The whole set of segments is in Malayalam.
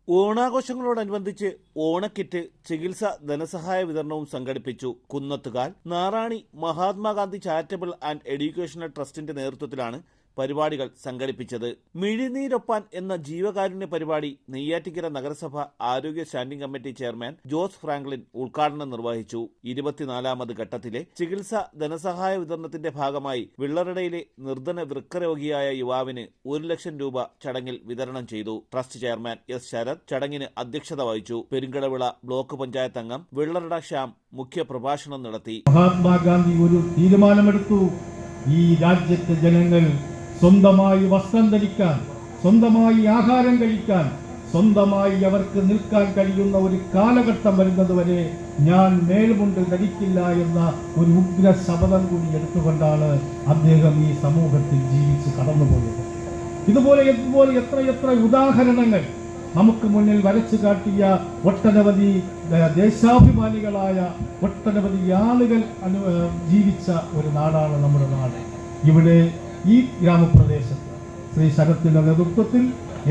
ഓണാഘോഷങ്ങളോടനുബന്ധിച്ച് ഓണക്കിറ്റ്, ചികിത്സ, ധനസഹായ വിതരണവും സംഘടിപ്പിച്ചു. Kunnathukal Narani Mahatma Gandhi charitable and educational ട്രസ്റ്റിന്റെ നേതൃത്വത്തിലാണ് പരിപാടികൾ സംഘടിപ്പിച്ചത്. മിഴിനീരൊപ്പാൻ എന്ന ജീവകാരുണ്യ പരിപാടി നെയ്യാറ്റിൻകര നഗരസഭ ആരോഗ്യ standing committee chairman Jose Franklin ഉദ്ഘാടനം നിർവഹിച്ചു. 24ാമത് ഘട്ടത്തിലെ ചികിത്സാ ധനസഹായ വിതരണത്തിന്റെ ഭാഗമായി വെള്ളറടയിലെ നിർധന വൃക്കരോഗിയായ യുവാവിന് 1 ലക്ഷം രൂപ ചടങ്ങിൽ വിതരണം ചെയ്തു. ട്രസ്റ്റ് ചെയർമാൻ എസ് ശരത് ചടങ്ങിന് അധ്യക്ഷത വഹിച്ചു. പെരുങ്കടവിള ബ്ലോക്ക് പഞ്ചായത്ത് അംഗം വെള്ളറട ശ്യാം മുഖ്യ പ്രഭാഷണം നടത്തി. മഹാത്മാഗാന്ധി ഒരു തീരുമാനമെടുത്തു. ഈ രാജ്യത്തെ ജനങ്ങൾ സ്വന്തമായി വസ്ത്രം ധരിക്കാൻ, സ്വന്തമായി ആഹാരം കഴിക്കാൻ, സ്വന്തമായി അവർക്ക് നിൽക്കാൻ കഴിയുന്ന ഒരു കാലഘട്ടം വരുന്നതുവരെ ഞാൻ മേൽമുണ്ട് ധരിക്കില്ല എന്ന ഒരു ഉഗ്ര ശപഥം കൂടി എടുത്തുകൊണ്ടാണ് അദ്ദേഹം ഈ സമൂഹത്തിൽ ജീവിച്ച് കടന്നുപോയത്. ഇതുപോലെ എത്ര ഉദാഹരണങ്ങൾ നമുക്ക് മുന്നിൽ വരച്ചു കാട്ടിയ ഒട്ടനവധി ദേശാഭിമാനികളായ ഒട്ടനവധി ആളുകൾ ജീവിച്ച ഒരു നാടാണ് നമ്മുടെ നാട്. ഇവിടെ ഈ ഗ്രാമപ്രദേശത്ത് ശ്രീ ശരത്തിന്റെ നേതൃത്വത്തിൽ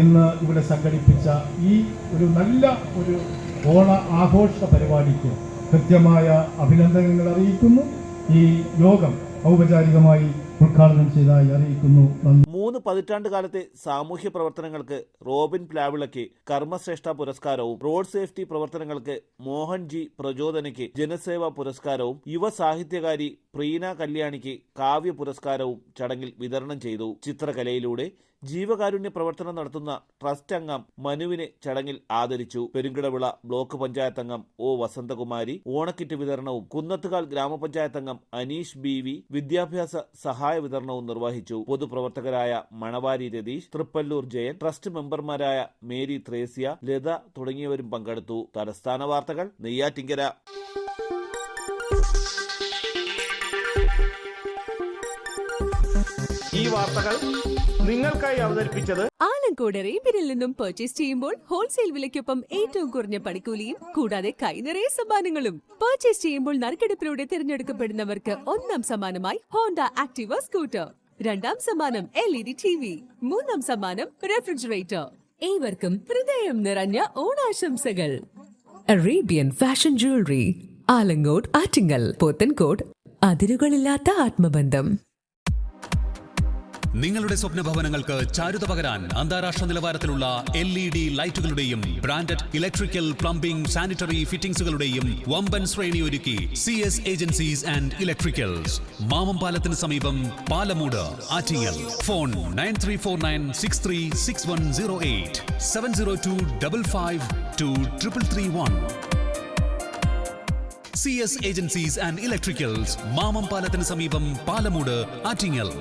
ഇന്ന് ഇവിടെ സംഘടിപ്പിച്ച ഈ ഒരു നല്ല ഒരു ഓണ ആഘോഷ പരിപാടിക്ക് കൃത്യമായ അഭിനന്ദനങ്ങൾ അറിയിക്കുന്നു. ഈ യോഗം ഔപചാരികമായി ഉദ്ഘാടനം ചെയ്തതായി അറിയിക്കുന്നു. 3 പതിറ്റാണ്ട് കാലത്തെ സാമൂഹ്യ പ്രവർത്തനങ്ങൾക്ക് റോബിൻ പ്ലാവിളയ്ക്ക് കർമ്മശ്രേഷ്ഠ പുരസ്കാരവും, റോഡ് സേഫ്റ്റി പ്രവർത്തനങ്ങൾക്ക് മോഹൻ ജി പ്രചോദനയ്ക്ക് ജനസേവാ പുരസ്കാരവും, യുവ സാഹിത്യകാരി പ്രീന കല്യാണിക്ക് കാവ്യ പുരസ്കാരവും ചടങ്ങിൽ വിതരണം ചെയ്തു. ചിത്രകലയിലൂടെ ജീവകാരുണ്യ പ്രവർത്തനം നടത്തുന്ന ട്രസ്റ്റ് അംഗം മനുവിനെ ചടങ്ങിൽ ആദരിച്ചു. പെരുങ്കടവിള ബ്ലോക്ക് പഞ്ചായത്ത് അംഗം ഒ വസന്തകുമാരി ഓണക്കിറ്റ് വിതരണവും, കുന്നത്തുകാൽ ഗ്രാമപഞ്ചായത്ത് അംഗം അനീഷ് ബി വിദ്യാഭ്യാസ സഹായ വിതരണവും നിർവഹിച്ചു. പൊതുപ്രവർത്തകരായ മണവാരി രതീഷ്, തൃപ്പല്ലൂർ ജയൻ, ട്രസ്റ്റ് മെമ്പർമാരായ മേരി ത്രേസ്യ, ലത തുടങ്ങിയവരും പങ്കെടുത്തു. തലസ്ഥാന വാർത്തകൾ നെയ്യാറ്റിൻകര. ഈ വാർത്തകൾ നിങ്ങൾക്കായി അവതരിപ്പിച്ചത് ആലങ്കോട് അറേബ്യനിൽ നിന്നും പർച്ചേസ് ചെയ്യുമ്പോൾ ഹോൾസെയിൽ വിലയ്ക്കൊപ്പം ഏറ്റവും കുറഞ്ഞ പണിക്കൂലിയും കൂടാതെ കൈനിറയെ സമ്മാനങ്ങളും. പർച്ചേസ് ചെയ്യുമ്പോൾ നറുക്കെടുപ്പിലൂടെ തിരഞ്ഞെടുക്കപ്പെടുന്നവർക്ക് 1ാം സമ്മാനമായി ഹോണ്ട ആക്ടിവ സ്കൂട്ടർ, 2ാം സമ്മാനം LED TV, 3ാം സമ്മാനം റെഫ്രിജറേറ്റർ. ഏവർക്കും ഹൃദയം നിറഞ്ഞ ഓണാശംസകൾ. Arabian fashion jewellery, Alamcode, Attingal, Pothencode. അതിരുകളില്ലാത്ത ആത്മബന്ധം. നിങ്ങളുടെ സ്വപ്ന ഭവനങ്ങൾക്ക് ചാരുത പകരാൻ അന്താരാഷ്ട്ര നിലവാരത്തിലുള്ള LED ലൈറ്റുകളുടെയും ബ്രാൻഡഡ് ഇലക്ട്രിക്കൽ, പ്ലംബിംഗ്, സാനിറ്ററി ഫിറ്റിംഗ്സുകളുടെയും വമ്പൻ ശ്രേണി ഒരുക്കി CS agencies and electricals. Mamam പാലത്തിന് സമീപം, Palamood, Attingal. Phone 9349636108 702552331. CS agencies and electricals, Mamam പാലത്തിന് സമീപം, പാലമൂട്, ആറ്റിങ്ങൽ.